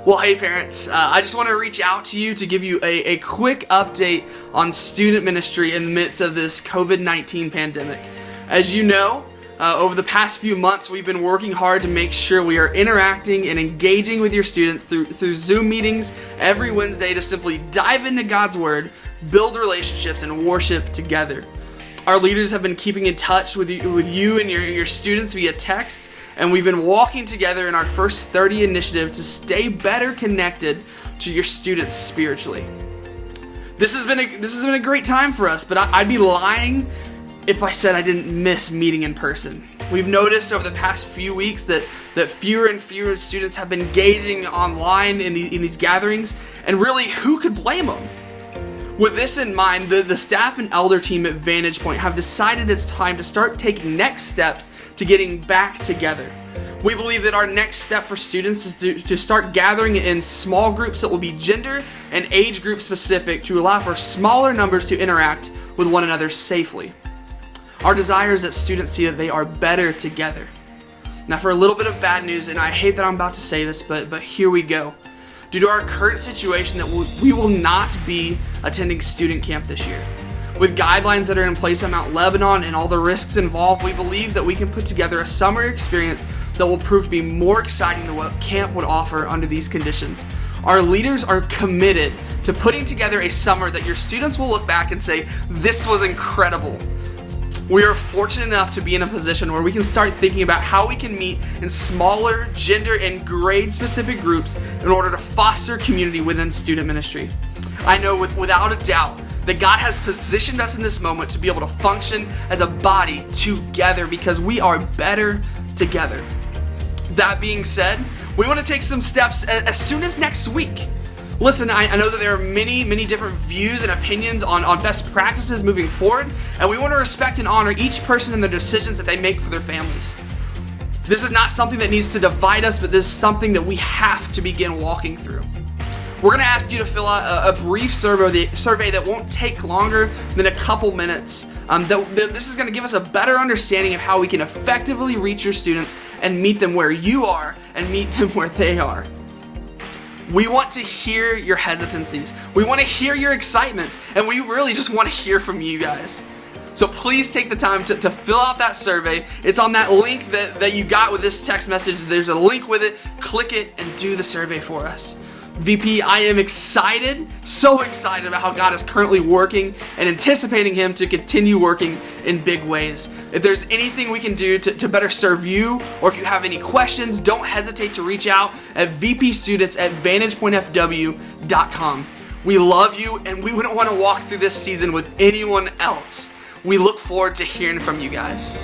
Well, hey parents, I just want to reach out to you to give you a quick update on student ministry in the midst of this COVID-19 pandemic. As you know, over the past few months, we've been working hard to make sure we are interacting and engaging with your students through Zoom meetings every Wednesday to simply dive into God's Word, build relationships, and worship together. Our leaders have been keeping in touch with you and your students via text, and we've been walking together in our First 30 initiative to stay better connected to your students spiritually. This has been a great time for us, but I'd be lying if I said I didn't miss meeting in person. We've noticed over the past few weeks that fewer and fewer students have been engaging online in these gatherings, and really, who could blame them? With this in mind, the staff and elder team at Vantage Point have decided it's time to start taking next steps to getting back together. We believe that our next step for students is to start gathering in small groups that will be gender and age group specific to allow for smaller numbers to interact with one another safely. Our desire is that students see that they are better together. Now, for a little bit of bad news, and I hate that I'm about to say this, but here we go. Due to our current situation, that we will not be attending student camp this year. With guidelines that are in place at Mount Lebanon and all the risks involved, we believe that we can put together a summer experience that will prove to be more exciting than what camp would offer under these conditions. Our leaders are committed to putting together a summer that your students will look back and say, "This was incredible." We are fortunate enough to be in a position where we can start thinking about how we can meet in smaller gender and grade specific groups in order to foster community within student ministry. I know without a doubt that God has positioned us in this moment to be able to function as a body together because we are better together. That being said, we want to take some steps as soon as next week. Listen, I know that there are many different views and opinions on best practices moving forward, and we want to respect and honor each person and the decisions that they make for their families. This is not something that needs to divide us, but this is something that we have to begin walking through. We're going to ask you to fill out a brief survey that won't take longer than a couple minutes. This is going to give us a better understanding of how we can effectively reach your students and meet them where you are and meet them where they are. We want to hear your hesitancies. We want to hear your excitements, and we really just want to hear from you guys. So please take the time to fill out that survey. It's on that link that you got with this text message. There's a link with it. Click it and do the survey for us. VP, I am so excited about how God is currently working and anticipating Him to continue working in big ways. If there's anything we can do to better serve you, or if you have any questions, don't hesitate to reach out at vpstudents@vantagepointfw.com. We love you, and we wouldn't want to walk through this season with anyone else. We look forward to hearing from you guys.